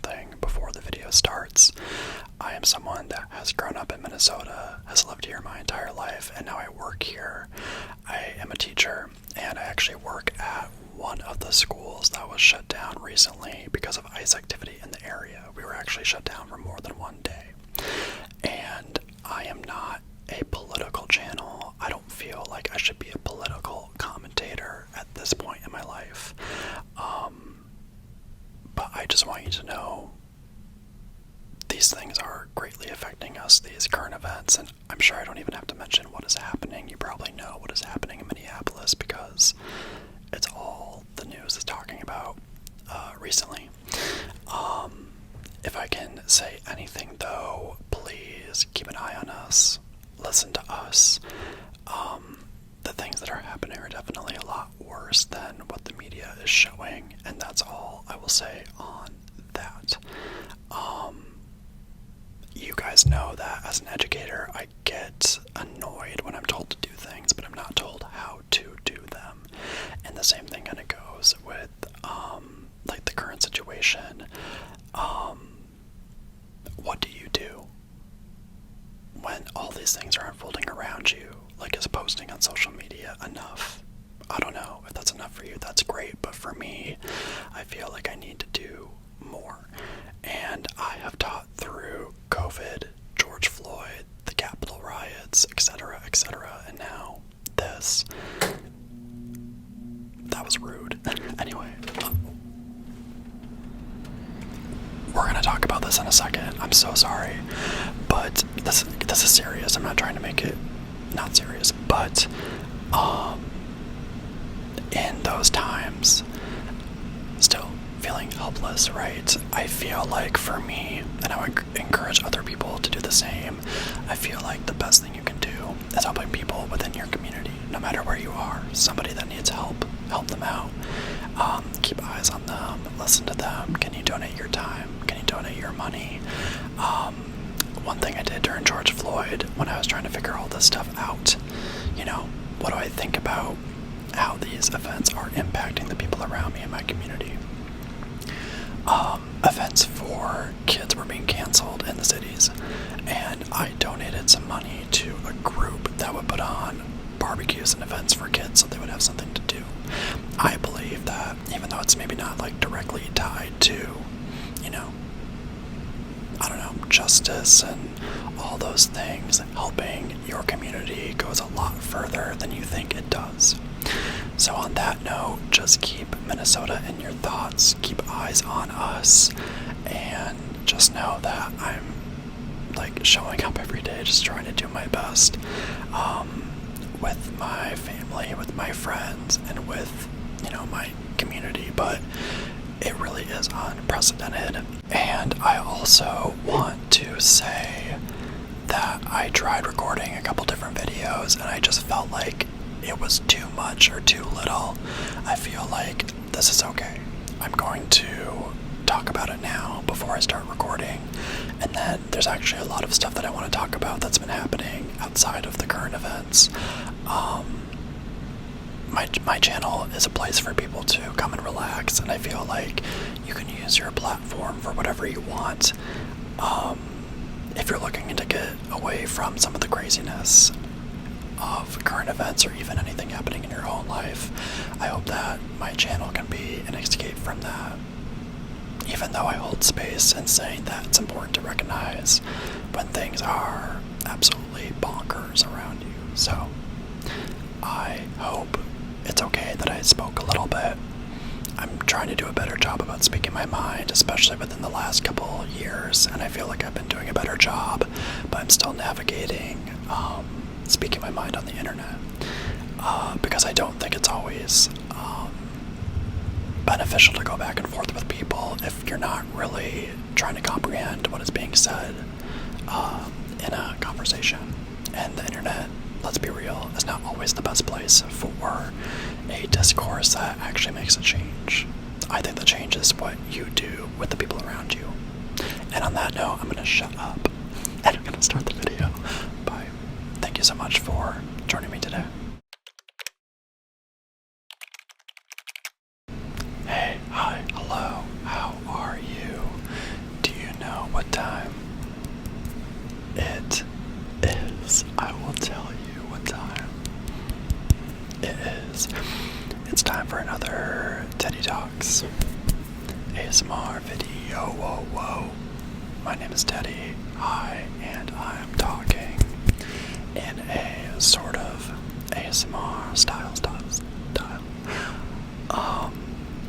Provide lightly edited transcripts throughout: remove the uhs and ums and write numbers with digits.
something before the video starts. I am someone that has grown up in Minnesota, has lived here my entire life, and now I work here. I am a teacher, and I actually work at one of the schools that was shut down recently because of ICE activity in the area. We were actually shut down for more than one day. And I am not a political channel. I don't feel like I should be a political commentator at this point in my life. But I just want you to know these things are greatly affecting us, these current events, and I'm sure I don't even have to mention what is happening. You probably know what is happening in Minneapolis because it's all the news is talking about recently. If I can say anything though, please keep an eye on us, listen to us. The things that are happening are definitely a lot worse than what the media is showing, and that's all I will say on that. You guys know that as an educator, I get annoyed when I'm told to do things, but I'm not told how to do them. And the same thing kind of goes with, like the current situation. What do you do when all these things are unfolding around you? Like, is posting on social media enough? I don't know if that's enough for you. That's great, but for me, I feel like I need to do more. And I have taught through COVID, George Floyd, the Capitol riots, etc., and now this. That was rude. Anyway, we're gonna talk about this in a second. I'm so sorry, but this is serious. I'm not trying to make it not serious, but in those times, still feeling helpless, right? I feel like for me, and I would encourage other people to do the same, I feel like the best thing you can do is helping people within your community, no matter where you are. Somebody that needs help them out. Keep eyes on them, listen to them. Can you donate your time? Can you donate your money? One thing I did during George Floyd, when I was trying to figure all this stuff out, what do I think about how these events are impacting the people around me in my community? Events for kids were being canceled in the cities, and I donated some money to a group that would put on barbecues and events for kids so they would have something to do. I believe that even though it's maybe not like directly tied to, I don't know, justice and all those things, helping your community goes a lot further than you think it does. So on that note, just keep Minnesota in your thoughts, keep eyes on us, and just know that I'm like showing up every day, just trying to do my best with my family, with my friends, and with, my community, but it really is unprecedented. And I also want to say that I tried recording a couple different videos and I just felt like it was too much or too little. I feel like this is okay. I'm going to talk about it now before I start recording, and then there's actually a lot of stuff that I want to talk about that's been happening outside of the current events. My channel is a place for people to come and relax, and I feel like you can use your platform for whatever you want. If you're looking to get away from some of the craziness of current events or even anything happening in your own life, I hope that my channel can be an escape from that. Even though I hold space in saying that it's important to recognize when things are absolutely bonkers around you. So I hope it's okay that I spoke a little bit. I'm trying to do a better job about speaking my mind, especially within the last couple years, and I feel like I've been doing a better job, but I'm still navigating speaking my mind on the internet, because I don't think it's always beneficial to go back and forth with people if you're not really trying to comprehend what is being said in a conversation. And the internet, let's be real, is not always the best place for a discourse that actually makes a change. I think the change is what you do with the people around you. And on that note, I'm going to shut up and I'm going to start the video. Bye. Thank you so much for joining me today. Hey, hi, hello, how are you? what time it is. I will tell you what time it is. It's time for another Teddy Talks ASMR video. Whoa, whoa. My name is Teddy. Hi, and I'm talking in a sort of ASMR style.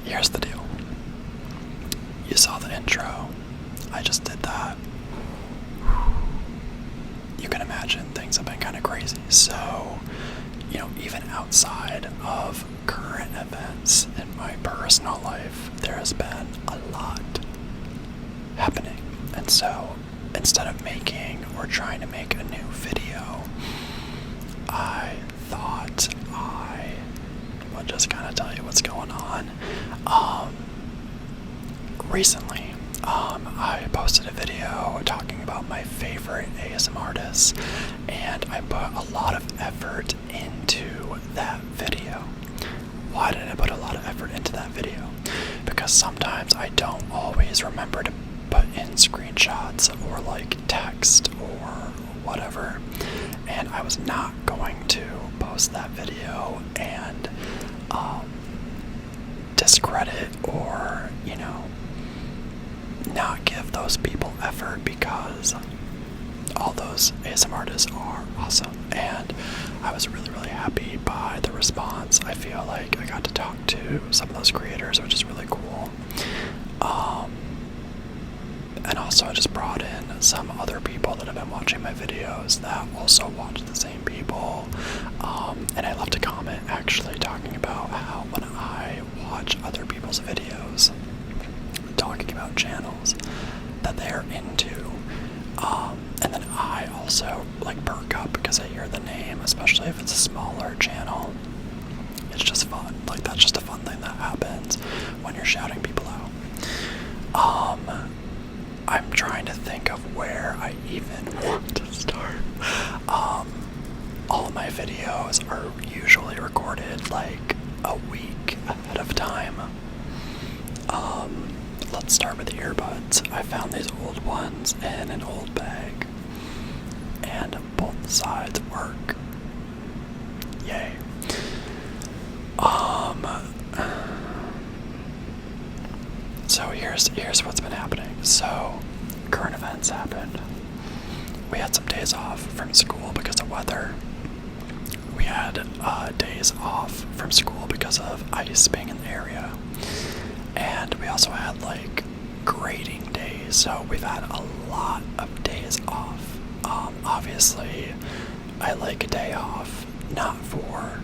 Here's the deal. You saw the intro. I just did that. You can imagine things have been kind of crazy. So, even outside of current events in my personal life, there has been a lot happening. And so, instead of making or trying to make a new video, I thought I would just kind of tell you what's going on. Recently, I posted a video talking about my favorite ASMR artists, and I put a lot of effort into that video. Why did I put a lot of effort into that video? Because sometimes I don't always remember to put in screenshots or like text or whatever, and I was not going to post that video and discredit or not give those people effort, because all those ASMR artists are awesome, and I was really, really happy by the response. I feel like I got to talk to some of those creators, which is really cool. And also I just brought in some other people that have been watching my videos that also watch the same people. And I left a comment actually talking about how when I watch other people's videos, talking about channels that they're into, and then I also perk up because I hear the name, especially if it's a smaller channel. It's just fun. That's just a fun thing that happens when you're shouting people out. I'm trying to think of where I even want to start. All of my videos are usually recorded a week ahead of time. Let's start with the earbuds. I found these old ones in an old bag, and both sides work. Yay. So here's what's been happening. So, current events happened. We had some days off from school because of weather. We had days off from school because of ice being in the area. And we also had grading days, so we've had a lot of days off. Obviously, I like a day off, not for,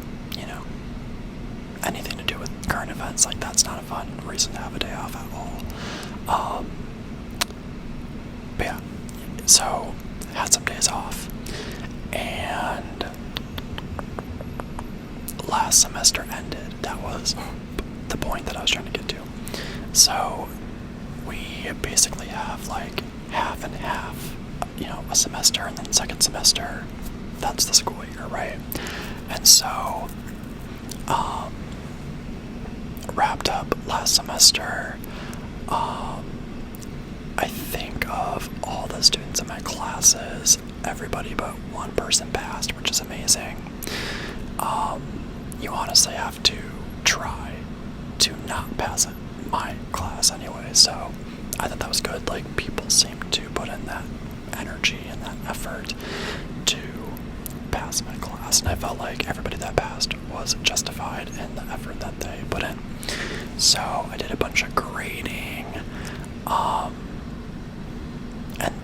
anything to do with current events. That's not a fun reason to have a day off at all. But yeah, so had some days off, and last semester ended. That was the point that I was trying to get to. So we basically have half and half, a semester, and then second semester, that's the school year, right? And so, wrapped up last semester. I think of all the students in my classes, everybody but one person passed, which is amazing. You honestly have to try to not pass it. My class anyway, so I thought that was good. People seemed to put in that energy and that effort to pass my class, and I felt like everybody that passed was justified in the effort that they put in. So I did a bunch of grading, and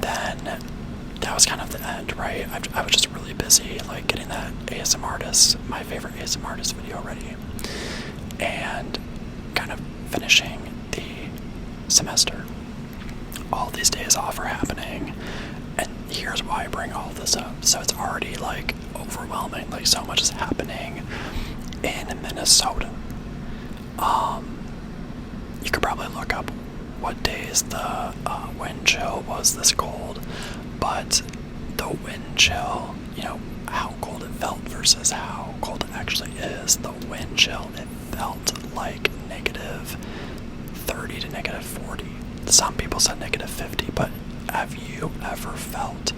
then that was kind of the end, right? I was just really busy getting that my favorite ASMR artist video ready, and kind of finishing the semester. All these days off are happening, and here's why I bring all this up. So it's already overwhelming. So much is happening in Minnesota. You could probably look up what days the wind chill was this cold, but the wind chill, how cold it felt versus how cold it actually is. The wind chill, it felt like -30 to -40. Some people said -50, but have you ever felt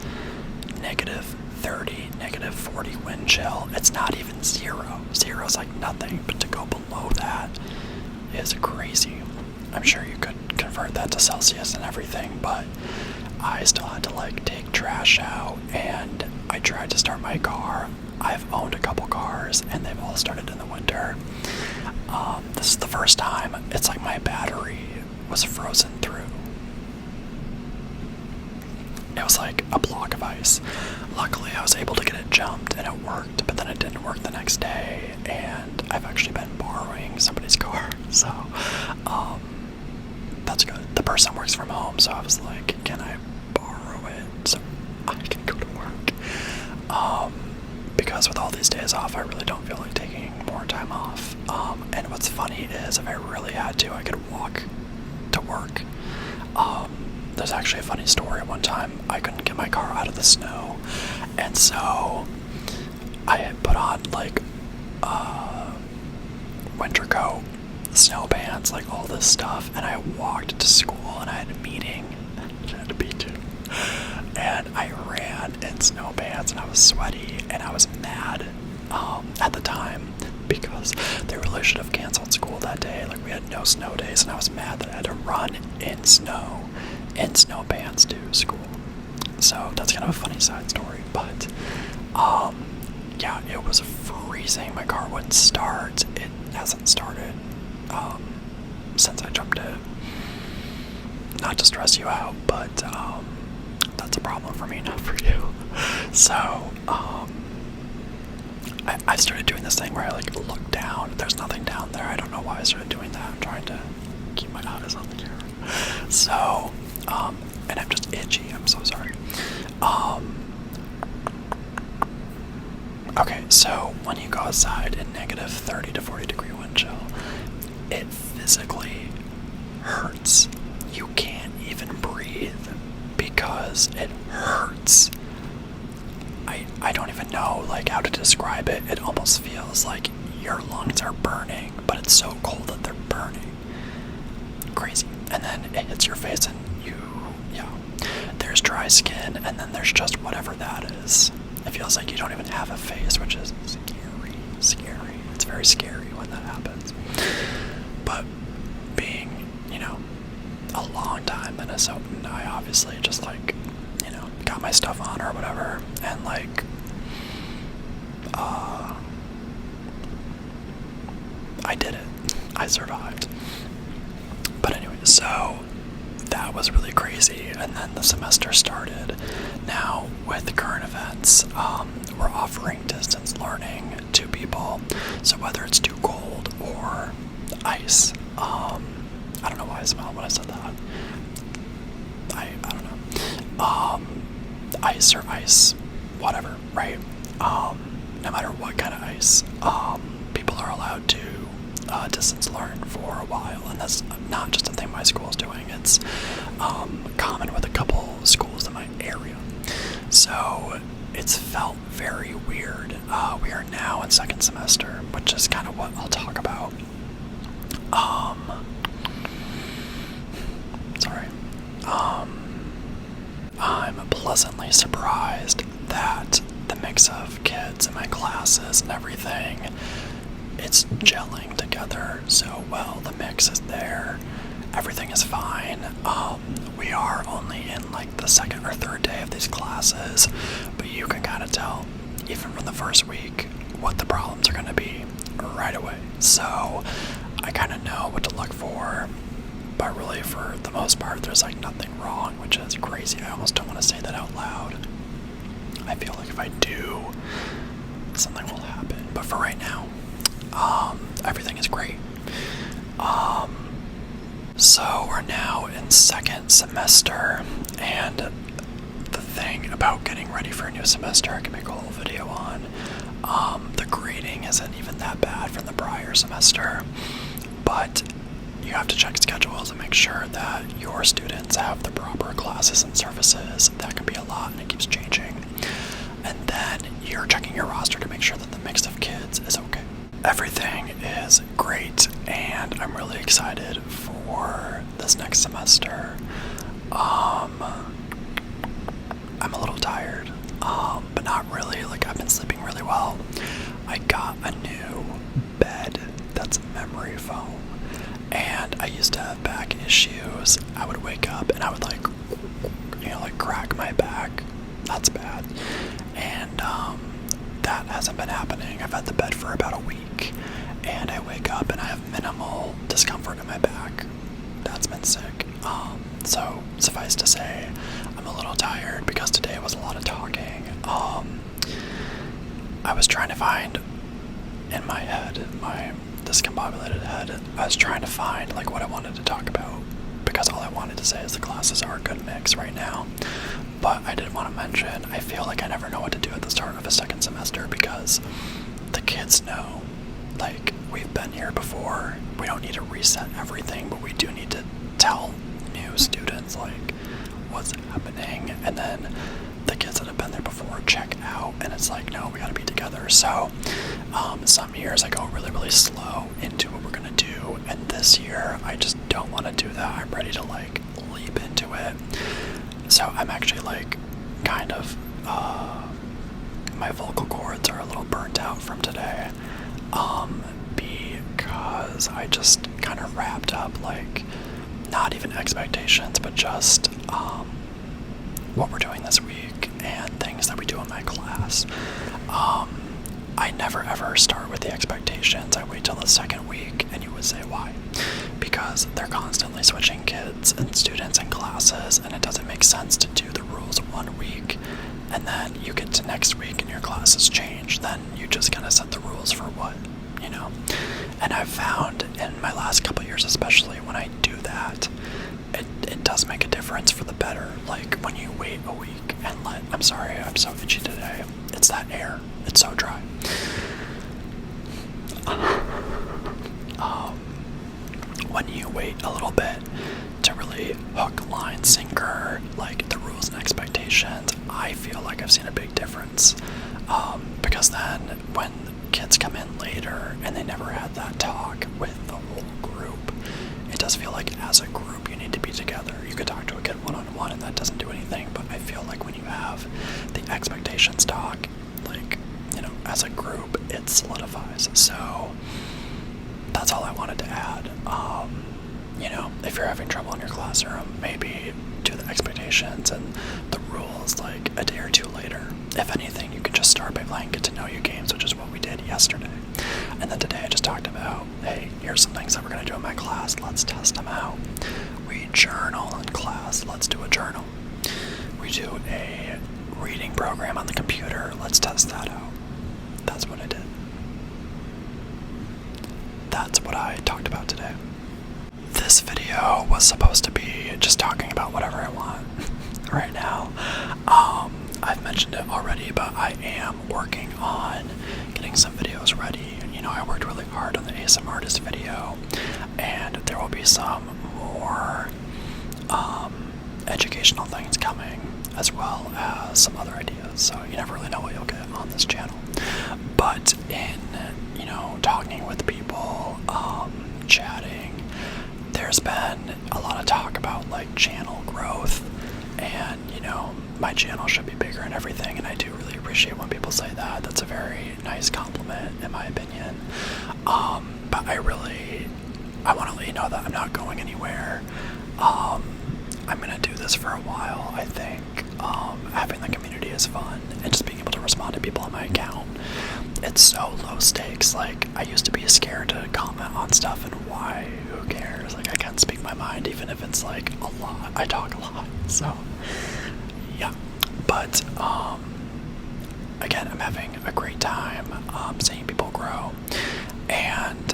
negative 30, negative 40 wind chill? It's not even zero. Zero's like nothing, but to go below that is crazy. I'm sure you could convert that to Celsius and everything, but I still had to like take trash out, and I tried to start my car. I've owned a couple cars and they've all started in the winter. This is the first time it's like my battery was frozen through. It was like a block of ice. Luckily I was able to get it jumped and it worked, but then it didn't work the next day, and I've actually been borrowing somebody's car, so that's good. The person works from home, so I was like, can I borrow it so I can go to work? Because with all these days off, I really don't feel like taking more time off. And what's funny is if I really had to, I could walk to work. There's actually a funny story. One time I couldn't get my car out of the snow, and so I had put on like winter coat, snow pants, like all this stuff, and I walked to school and I had a meeting. I had to be too. And I ran in snow pants and I was sweaty and I was mad at the time because they really should have canceled school that day. Like, we had no snow days, and I was mad that I had to run in snow pants to school. So that's kind of a funny side story, but yeah, it was freezing. My car wouldn't start. It hasn't started since I jumped it. Not to stress you out, but that's a problem for me, not for you. So I started doing this thing where I like look down. There's nothing down there. I don't know why I started doing that. I'm trying to keep my eyes on the camera. So and I'm just itchy. I'm so sorry. Okay, so when you go outside in negative 30 to 40 degree wind chill, it physically hurts. You can't even breathe because it hurts. I don't even know like how to describe it. It almost feels like your lungs are burning, but it's so cold that they're burning. Crazy. And then it hits your face and there's dry skin, and then there's just whatever that is. It feels like you don't even have a face, which is scary. It's very scary when that happens. But being, a long time Minnesotan, I obviously just like, got my stuff on or whatever, and like, I did it. I survived. But anyway, so that was really crazy, and then the semester started. Now, with current events, we're offering distance learning to people, so whether it's too cold or ice, I don't know why I smiled when I said that. I don't know. Ice or ice, whatever, right? No matter what kind of ice, people are allowed to distance learn for a while, and that's not just a thing my school is doing. It's common with a couple schools in my area. So it's felt very weird. We are now in second semester, which is kind of what I'll talk about. I'm pleasantly surprised that the mix of kids in my classes and everything, it's gelling together so well. The mix is there. Everything is fine. We are only in like the second or third day of these classes, but you can kind of tell, even from the first week, what the problems are going to be right away. So I kind of know what to look for, but really for the most part, there's like nothing wrong, which is crazy. I almost don't want to say that out loud. I feel like if I do, something will happen. But for right now, everything is great. So we're now in second semester, and the thing about getting ready for a new semester, I can make a whole video on. The grading isn't even that bad from the prior semester, but you have to check schedules and make sure that your students have the proper classes and services. That can be a lot, and it keeps changing. And then you're checking your roster to make sure that the mix of kids is okay. Everything is great, and I'm really excited for this next semester. issues, I would wake up and I would like crack my back. That's bad. And that hasn't been happening. I've had the bed for about a week, and I wake up and I have minimal discomfort in my back. That's been sick. So suffice to say, I'm a little tired because today was a lot of talking. I was trying to find in my head, my discombobulated head, I was trying to find like what I wanted to talk about, because all I wanted to say is the classes are a good mix right now. But I did want to mention, I feel like I never know what to do at the start of a second semester, because the kids know, like, we've been here before. We don't need to reset everything, but we do need to tell new students, like, what's happening. And then the kids that have been there before check out, and it's like, no, we gotta be together. So some years I go really, really slow into what we're gonna do, and this year I just don't want to do that. I'm ready to like leap into it. So I'm actually like kind of my vocal cords are a little burnt out from today, because I just kind of wrapped up like not even expectations, but just what we're doing this week and things that we do in my class. I never ever start with the expectations. I wait till the second week, and you would say why? Because they're constantly switching kids and students and classes, and it doesn't make sense to do the rules 1 week and then you get to next week and your classes change. Then you just kind of set the rules for what, you know? And I've found in my last couple of years, especially when I do that, it does make a difference for the better. Like when you wait a week and I'm sorry, I'm so itchy today. It's that air. It's so dry. When you wait a little bit to really hook, line, sinker, like the rules and expectations, I feel like I've seen a big difference. Because then when kids come in later and they never had that talk with the whole group, it does feel like as a group you need to be together. You could talk to a kid one-on-one and that doesn't do anything, but I feel like when you have the expectations talk, like, you know, as a group, it solidifies. So that's all I wanted to add. You know, if you're having trouble in your classroom, maybe do the expectations and the rules like a day or two later. If anything, you can just start by playing get to know you games, which is what we did yesterday. And then today I just talked about, hey, here's some things that we're going to do in my class. Let's test them out. We journal in class. Let's do a journal. We do a reading program on the computer. Let's test that out. That's what I did. That's what I talked about today. This video was supposed to be just talking about whatever I want right now. I've mentioned it already, but I am working on getting some videos ready. You know, I worked really hard on the ASM artist video, and there will be some more educational things coming, as well as some other ideas. So you never really know what you'll get on this channel. But in, you know, talking with people, chatting, there's been a lot of talk about like channel growth, and you know, my channel should be bigger and everything, and I do really appreciate when people say that. That's a very nice compliment in my opinion. But I want to let you know that I'm not going anywhere. I'm gonna do this for a while. I think having the community is fun, and just being able to respond to people on my account, it's so low stakes. Like, I used to be scared to comment on stuff, and why? Who cares? Like, I can't speak my mind, even if it's like a lot. I talk a lot, so yeah. But again, I'm having a great time seeing people grow and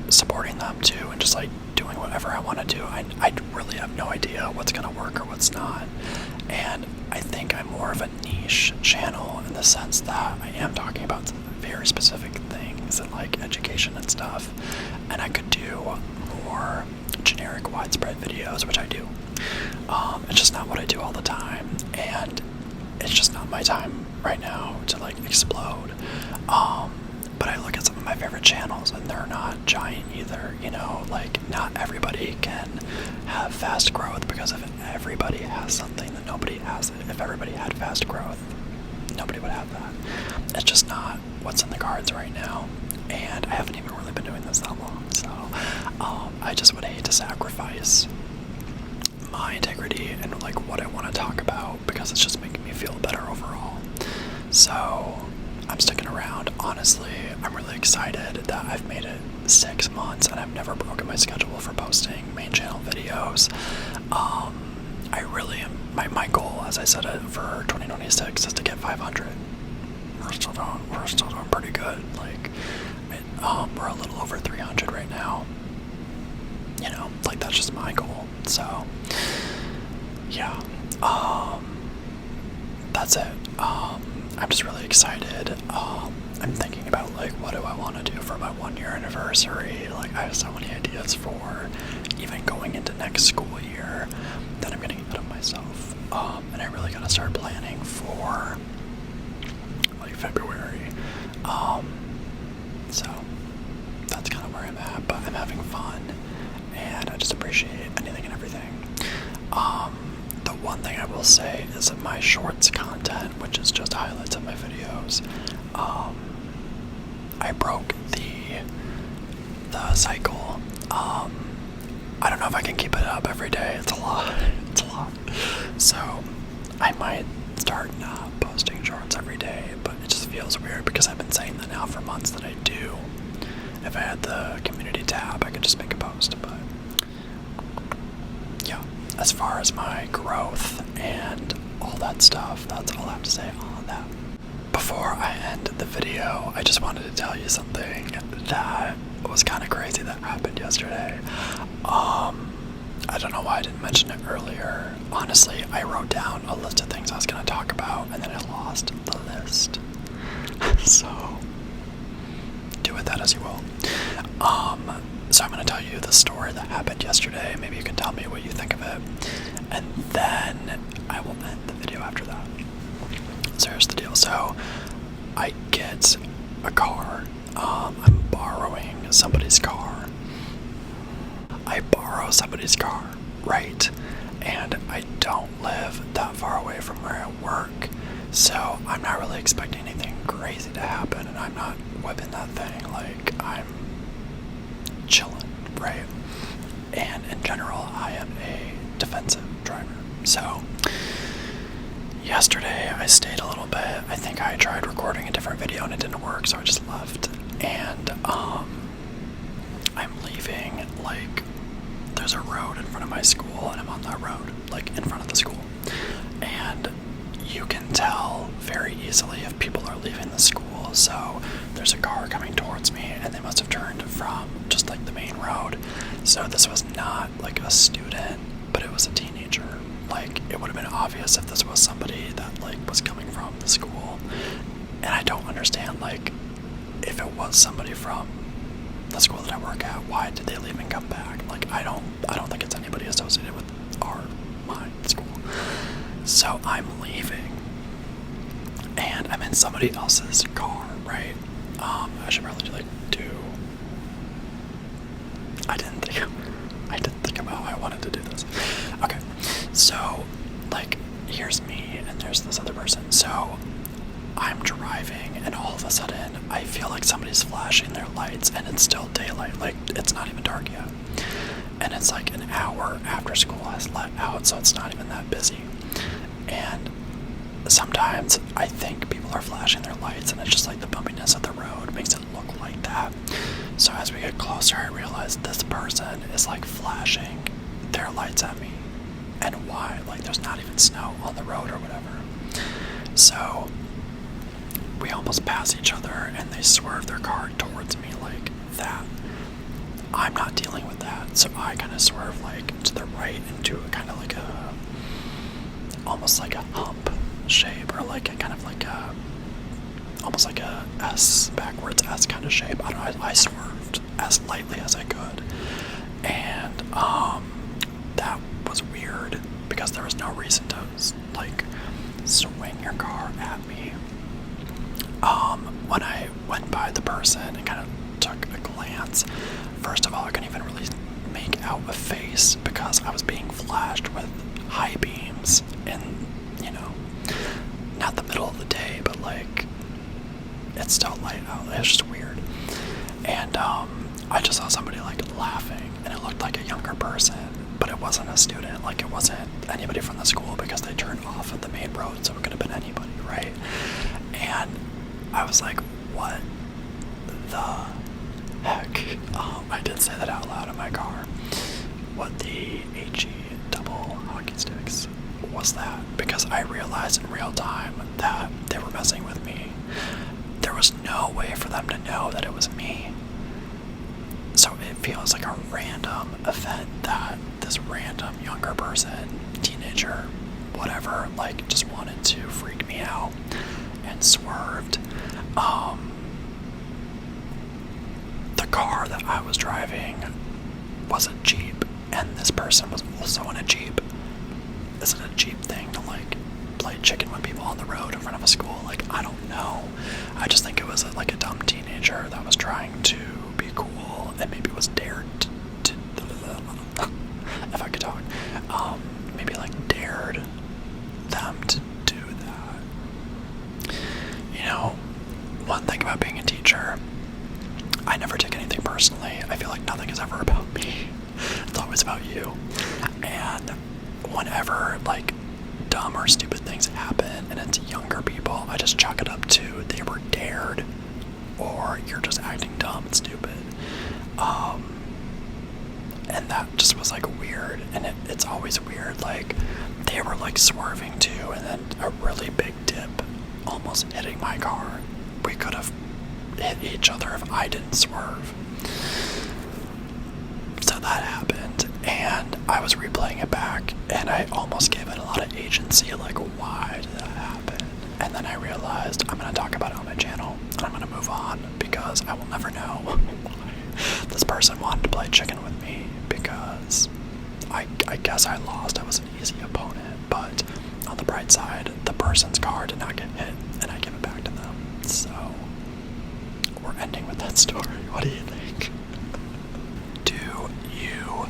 supporting them too, and just like doing whatever I want to do. I really have no idea what's gonna work or what's not, and I think I'm more of a niche channel in the sense that I am talking about very specific things and like education and stuff, and I could do more generic widespread videos, which I do. It's just not what I do all the time, and it's just not my time right now to like explode. But I look at some of my favorite channels and they're not giant either, you know, like not everybody can have fast growth, because if everybody has something, then nobody has it. If everybody had fast growth, nobody would have that. It's just not what's in the cards right now, and I haven't even really been doing this that long, so I just would hate to sacrifice my integrity and like what I want to talk about, because it's just making me feel better overall. So I'm sticking around. Honestly, I'm really excited that I've made it 6 months and I've never broken my schedule for posting main channel videos. I really am. My goal, as I said it, for 2026 is to get 500. We're still doing pretty good. Like, we're a little over 300 right now. You know, like that's just my goal. So, yeah. That's it. I'm just really excited. I'm thinking about like what do I want to do for my 1-year anniversary. Like I have so many ideas for even going into next school year that I'm getting ahead of myself. And I really gotta start planning for like February. So that's kind of where I'm at, but I'm having fun and I just appreciate anything and everything. The one thing I will say is that my shorts content, which is just highlights of my videos, I broke the cycle. I don't know if I can keep it up every day. It's a lot. So I might start not posting shorts every day, but it just feels weird because I've been saying that now for months that I do. If I had the community tab, I could just make a post, but yeah. As far as my growth and all that stuff, that's all I have to say on that. Before I end the video, I just wanted to tell you something that was kind of crazy that happened yesterday. I don't know why I didn't mention it earlier. Honestly, I wrote down a list of things I was going to talk about, and then I lost the list. So, do with that as you will. So I'm going to tell you the story that happened yesterday. Maybe you can tell me what you think of it. And then I will end the video after that. So here's the deal. So I get a car. I'm borrowing somebody's car. I borrow somebody's car, right? And I don't live that far away from where I work. So I'm not really expecting anything crazy to happen. And I'm not whipping that thing. Like, I'm chilling, right? And in general, I am a defensive driver. So yesterday I stayed a little bit. I think I tried recording a different video and it didn't work, so I just left. And I'm leaving, like, there's a road in front of my school and I'm on that road, like in front of the school. And you can tell very easily if people are leaving the school. So there's a car coming towards me and they must have turned from just like the main road. So this was not like a student, but it was a teenager. Like, it would have been obvious if this was somebody that like was coming from the school. And I don't understand, like, if it was somebody from the school that I work at, why did they leave and come back? Like, I don't think it's anybody associated with my school. So I'm leaving and I'm in somebody else's car, right? I should probably I didn't think about how I wanted to do this. Okay, so like, here's me and there's this other person. So I'm driving and all of a sudden I feel like somebody's flashing their lights and it's still daylight. Like, it's not even dark yet. And it's like an hour after school has let out, so it's not even that busy. And sometimes I think people are flashing their lights and it's just like the bumpiness of the road makes it look like that. So as we get closer, I realize this person is like flashing their lights at me. And why? Like, there's not even snow on the road or whatever. So we almost pass each other and they swerve their car towards me like that. I'm not dealing with that, so I kind of swerve like to the right into a kind of like a, almost like a hump shape, or like a kind of like a, almost like a S, backwards S kind of shape. I don't know, I swerved as lightly as I could. And that was weird because there was no reason to like swing your car at me. When I went by the person and kind of took a glance, first of all, I couldn't even really make out a face because I was being flashed with high beams in, you know, not the middle of the day, but like, it's still light out. It was just weird. And I just saw somebody like laughing and it looked like a younger person, but it wasn't a student, like it wasn't anybody from the school because they turned off of the main road, so it could have been anybody, right? And I was like, what the heck? I did say that out loud in my car. What the HE double hockey sticks was that? Because I realized in real time that they were messing with me. There was no way for them to know that it was me. So it feels like a random event that this random younger person, teenager, whatever, like just wanted to freak me out and swerved. The car that I was driving was a Jeep, and this person was also in a Jeep. Is it a Jeep thing to like play chicken with people on the road in front of a school? Like, I don't know. I just think it was like a dumb teenager that was trying to be cool and maybe was dared to if I could talk, maybe like dared them to do that. You know, one thing about being a teacher, I never take anything personally. I feel like nothing is ever about me. It's always about you. And whenever like dumb or stupid things happen and it's younger people, I just chalk it up to they were dared or you're just acting dumb and stupid. And that just was like weird, and it's always weird, like they were like swerving too, and then a really big dip almost hitting my car. We could have hit each other if I didn't swerve. So that happened, and I was replaying it back, and I almost gave it a lot of agency, like why did that happen? And then I realized I'm going to talk about it on my channel, and I'm going to move on, because I will never know why this person wanted to play chicken with me, because I guess I lost. I was an easy opponent, but on the bright side, the person's car did not get hit, and I give it back to them. So we're ending with that story. What do you think? Do you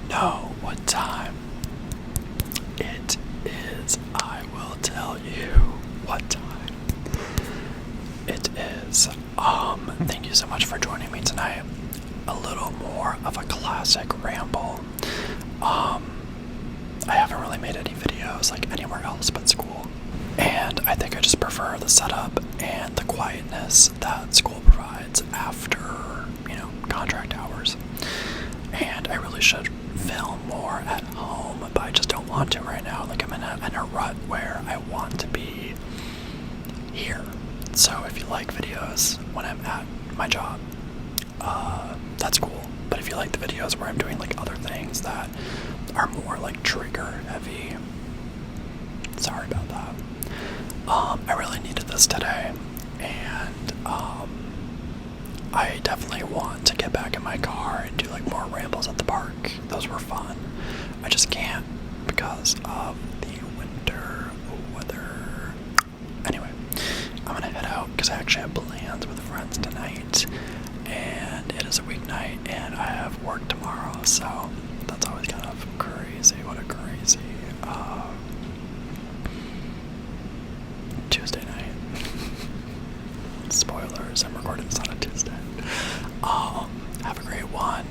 know what time it is? I will tell you what time it is. Thank you so much for joining me tonight. A little more of a classic ramble. I haven't really made any videos like anywhere else but school, and I think I just prefer the setup and the quietness that school provides after, contract hours. And I really should film more at home, but I just don't want to right now. Like I'm in a rut where I want to be here. So if you like videos when I'm at my job, that's cool. But if you like the videos where I'm doing like other things that are more like trigger heavy, sorry about that. I really needed this today, and I definitely want to get back in my car and do like more rambles at the park. Those were fun. I just can't because of the winter weather. Anyway, I'm gonna head out because I actually have plans with friends tonight, and it is a weeknight, and I have work tomorrow, so that's always kind of crazy. What a crazy Tuesday night. Spoilers, I'm recording this on a Tuesday. Have a great one.